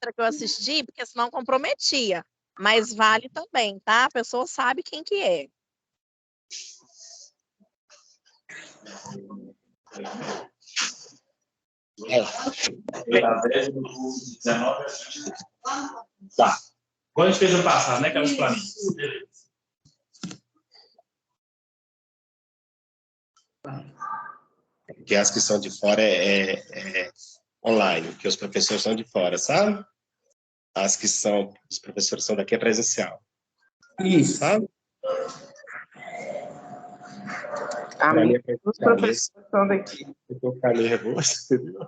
Que eu assisti, porque senão comprometia. Mas vale também, tá? A pessoa sabe quem que é. Tá. Quando a gente fez ano passado, né? Aquelas planilhas. Que as que são de fora é online, que os professores são de fora, sabe? As que são, os professores são daqui é presencial. Isso. Sabe? Os professores são daqui. Eu tô ficando nervoso, entendeu?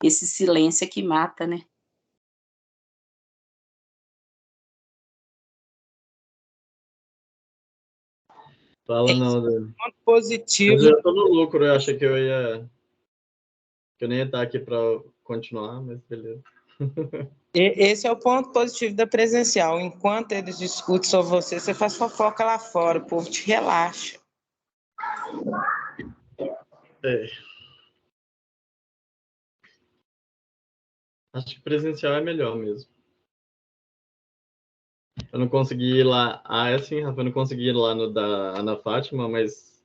esse silêncio é que mata, né? Fala não, Dani. Ponto Mas positivo. eu já tô no lucro, eu achei que eu nem ia estar aqui para continuar, mas beleza. Esse é o ponto positivo da presencial. Enquanto eles discutem sobre você, você faz fofoca lá fora, o povo te relaxa. É. Acho que presencial é melhor mesmo. Eu não consegui ir lá. Ah, é assim, Rafa, eu não consegui ir lá no da Ana Fátima, mas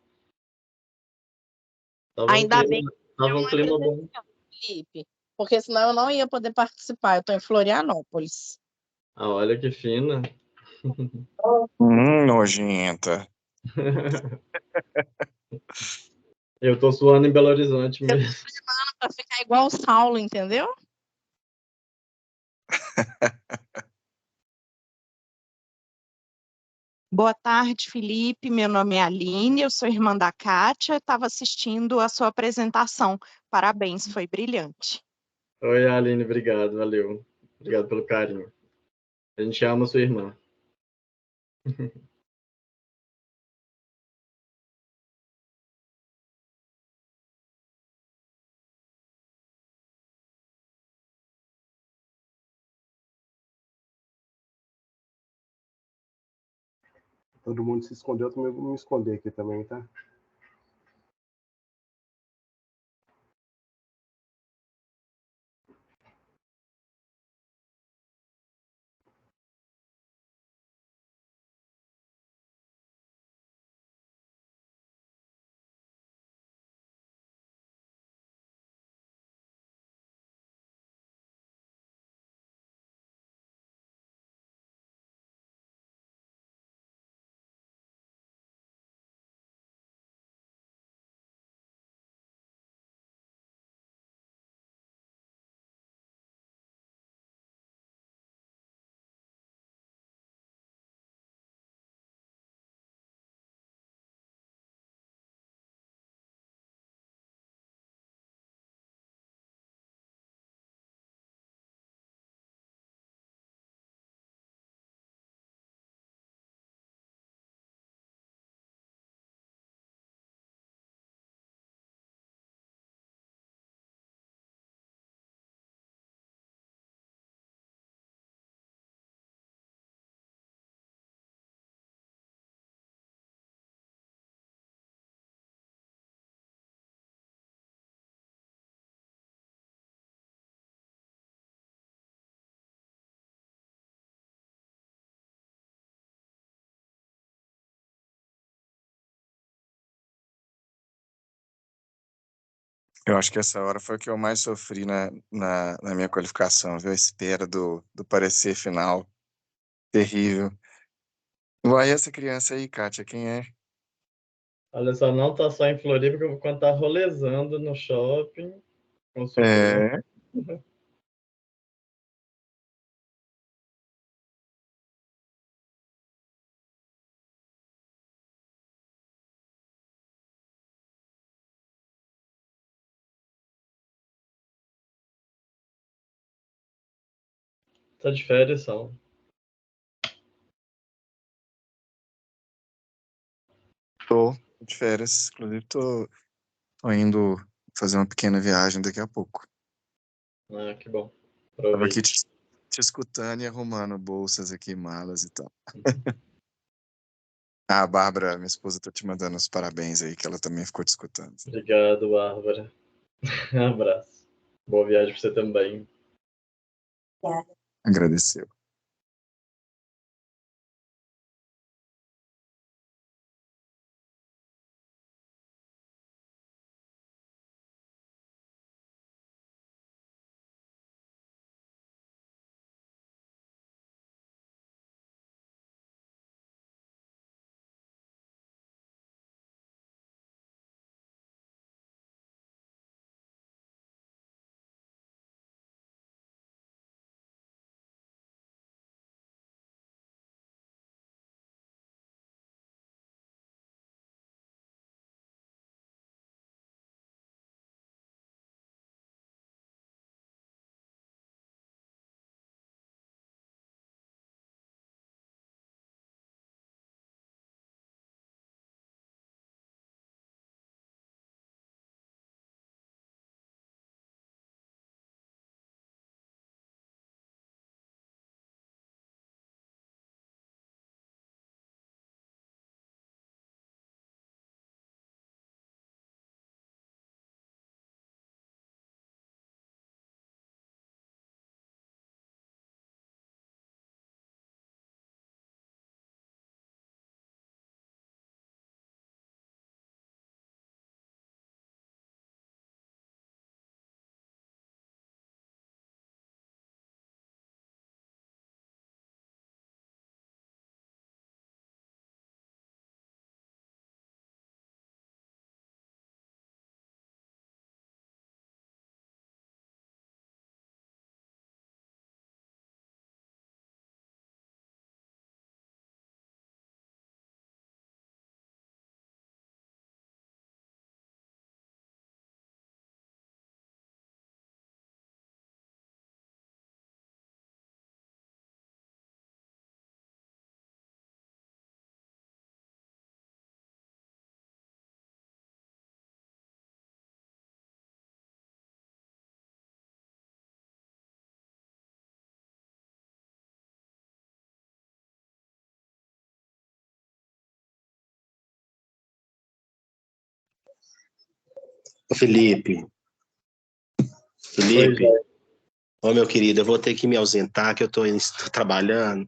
tava Ainda bem que tava não um é clima bom. presencial, Felipe, porque senão eu não ia poder participar. Eu estou em Florianópolis. Ah, olha que fina. Nojenta. Eu tô suando em Belo Horizonte Eu tô mesmo. treinando para ficar igual o Saulo, entendeu? Boa tarde, Felipe. Meu nome é Aline, eu sou irmã da Kátia. Estava assistindo a sua apresentação. Parabéns, foi brilhante. Oi, Aline, obrigado, valeu. Obrigado pelo carinho. A gente ama sua irmã. Todo mundo se escondeu, eu também vou me esconder aqui também, tá? Eu acho que essa hora foi o que eu mais sofri na minha qualificação, viu? A espera do parecer final. Terrível. Vai essa criança aí, Kátia, quem é? Olha só, não tá só em Floripa, que eu vou contar rolezando no shopping com sua prima. É. Tá de férias, só. Tô de férias. Inclusive, tô indo fazer uma pequena viagem daqui a pouco. Ah, que bom. Tava aqui Aproveite. te escutando e arrumando bolsas aqui, malas e tal. A Bárbara, minha esposa, tá te mandando os parabéns aí, que ela também ficou te escutando. Obrigado, Bárbara. Abraço. Boa viagem para você também. Agradeceu. Ô, Felipe, ô, meu querido, eu vou ter que me ausentar, que eu tô trabalhando,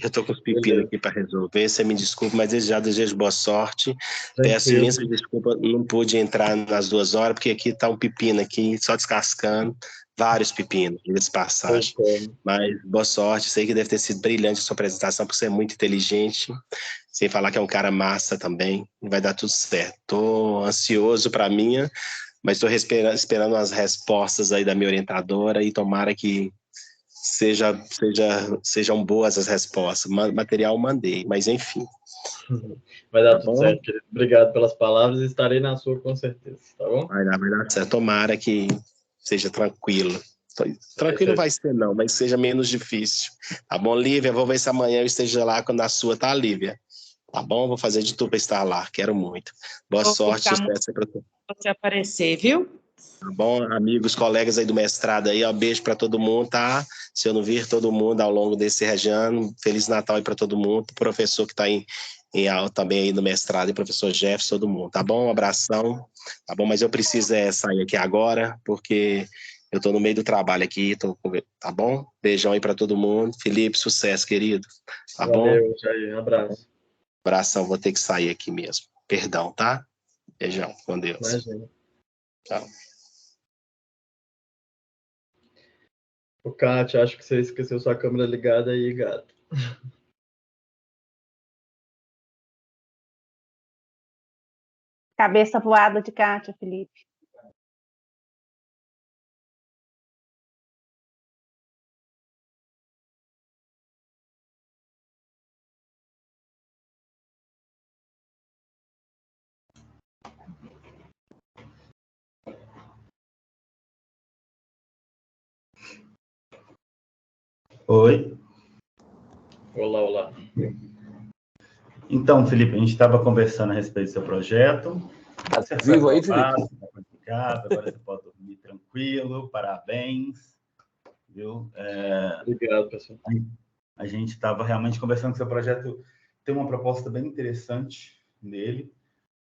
eu tô com os pepinos aqui para resolver, você me desculpa, mas desde já desejo boa sorte, peço imensa desculpa, não pude entrar nas 2 horas, porque aqui tá um pepino aqui, só descascando, vários pepinos, de passagem, mas boa sorte, sei que deve ter sido brilhante a sua apresentação, porque você é muito inteligente, sem falar que é um cara massa também, vai dar tudo certo, tô ansioso para minha, mas estou esperando as respostas aí da minha orientadora e tomara que sejam boas as respostas. Material mandei, mas enfim. Vai dar tudo certo, querido. Obrigado pelas palavras e estarei na sua com certeza, tá bom? Vai dar certo. Tomara que seja tranquilo. Tranquilo vai ser não, mas seja menos difícil. Tá bom, Lívia? Vou ver se amanhã eu esteja lá quando a sua tá, Lívia. Tá bom? Vou fazer de tudo para estar lá. Quero muito. Boa sorte. Sucesso para você aparecer, viu? Tá bom, amigos, colegas aí do mestrado aí, ó, beijo para todo mundo, tá? Se eu não vir todo mundo ao longo desse ano, Feliz Natal aí para todo mundo, professor que está em aula também aí no mestrado, e professor Jefferson, todo mundo, tá bom? Um abração, tá bom? Mas eu preciso sair aqui agora, porque eu tô no meio do trabalho aqui, tá bom? Beijão aí para todo mundo. Felipe, sucesso, querido. Tá bom? Valeu, Jair, abraço. Abração, vou ter que sair aqui mesmo. Perdão, tá? Beijão, com Deus. Imagina. Tchau. O Kátia, acho que você esqueceu sua câmera ligada aí, gato. Cabeça voada de Kátia, Felipe. Oi. Olá, olá. Então, Felipe, a gente estava conversando a respeito do seu projeto. Você vivo aí, Felipe? Está complicado, agora você pode dormir tranquilo, parabéns. Viu? Obrigado, pessoal. A gente estava realmente conversando que seu projeto tem uma proposta bem interessante nele.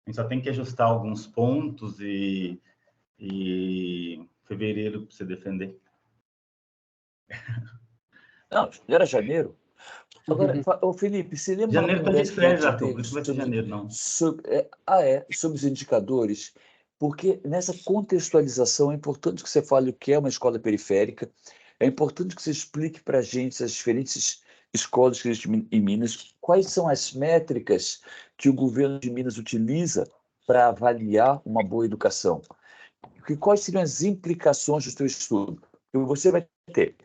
A gente só tem que ajustar alguns pontos e fevereiro para você defender. Não, era janeiro. Agora, ô Felipe, você lembra janeiro uma conversa de férias, que a gente Arthur, teve isso vai ser janeiro, não. sobre os indicadores? Porque nessa contextualização é importante que você fale o que é uma escola periférica, é importante que você explique para a gente as diferentes escolas que existem em Minas, quais são as métricas que o governo de Minas utiliza para avaliar uma boa educação. Quais seriam as implicações do seu estudo? Porque você vai ter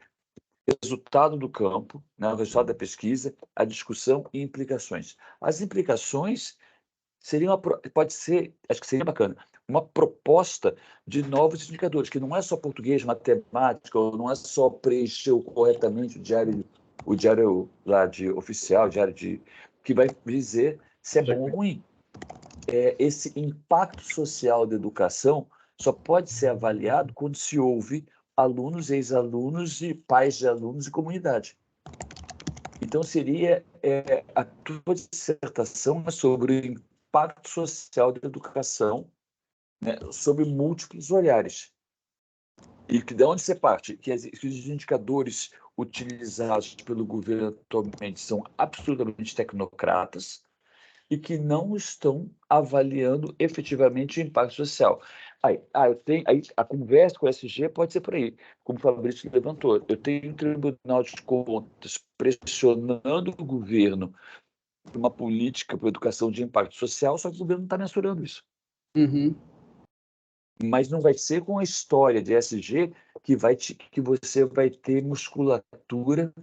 resultado do campo, né, o resultado da pesquisa, a discussão e implicações. As implicações seriam, pode ser, acho que seria bacana, uma proposta de novos indicadores, que não é só português, matemática, ou não é só preencher corretamente o diário lá de oficial, que vai dizer se é bom ou ruim. Esse impacto social da educação só pode ser avaliado quando se ouve alunos, ex-alunos e pais de alunos e comunidade. Então, seria a tua dissertação sobre o impacto social da educação, né, sobre múltiplos olhares. E que de onde você parte? Que os indicadores utilizados pelo governo atualmente são absolutamente tecnocratas e que não estão avaliando efetivamente o impacto social. Aí a conversa com o SG pode ser por aí, como o Fabrício levantou. Eu tenho um Tribunal de Contas pressionando o governo por uma política para educação de impacto social, só que o governo não está mensurando isso. Uhum. Mas não vai ser com a história de SG que você vai ter musculatura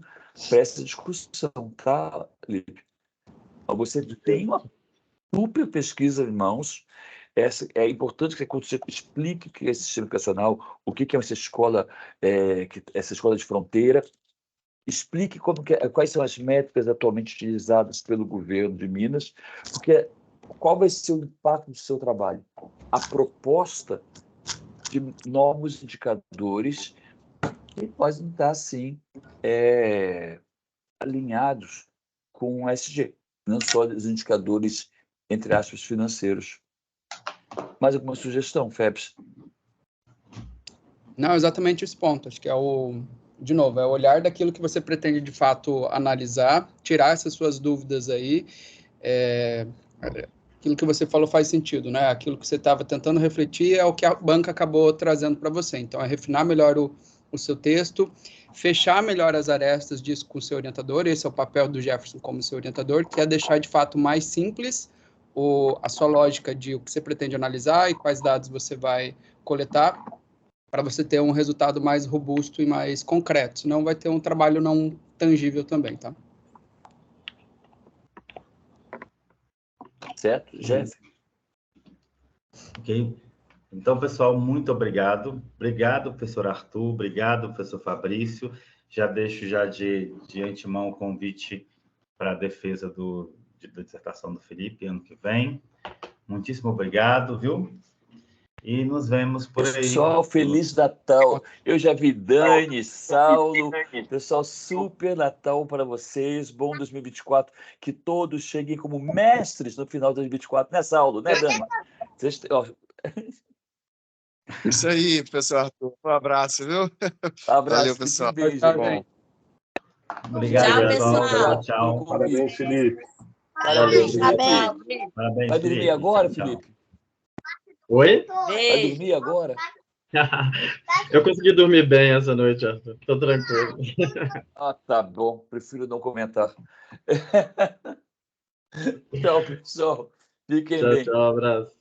para essa discussão, tá, Lipe? Você tem uma super pesquisa em mãos. É importante que você explique o que é esse sistema educacional, o que é essa escola, essa escola de fronteira. Explique quais são as métricas atualmente utilizadas pelo governo de Minas, porque qual vai ser o impacto do seu trabalho? A proposta de novos indicadores que podem estar, sim, alinhados com o SG, não só os indicadores, entre aspas, financeiros. Mais alguma sugestão, Febs? Não, exatamente esse ponto. Acho que de novo, é o olhar daquilo que você pretende de fato analisar, tirar essas suas dúvidas aí. Aquilo que você falou faz sentido, né? Aquilo que você estava tentando refletir é o que a banca acabou trazendo para você. Então, é refinar melhor o seu texto, fechar melhor as arestas disso com o seu orientador. Esse é o papel do Jefferson como seu orientador, que é deixar de fato mais simples a sua lógica de o que você pretende analisar e quais dados você vai coletar, para você ter um resultado mais robusto e mais concreto. Senão vai ter um trabalho não tangível também, tá? Certo, Jeff? Ok. Então, pessoal, muito obrigado. Obrigado, professor Arthur. Obrigado, professor Fabrício. Já deixo de antemão o convite para a defesa da dissertação do Felipe ano que vem. Muitíssimo obrigado, viu? E nos vemos por aí. Pessoal, Feliz Natal. Eu já vi Dani, Saulo. Pessoal, super Natal para vocês. Bom 2024. Que todos cheguem como mestres no final de 2024. Né, Saulo? Né, Dama? Isso aí, professor Arthur. Um abraço, viu? Abraço, Valeu, pessoal. beijo. Bom. Obrigado, pessoal. Tchau. Parabéns, Felipe. Parabéns, Parabéns. Felipe. Parabéns, Vai dormir Felipe. agora, Tchau. Felipe? Oi? Vai dormir agora? Eu consegui dormir bem essa noite, Arthur. Tô tranquilo. Ah, tá bom. Prefiro não comentar. Tchau, pessoal. Fiquem bem. Tchau, abraço.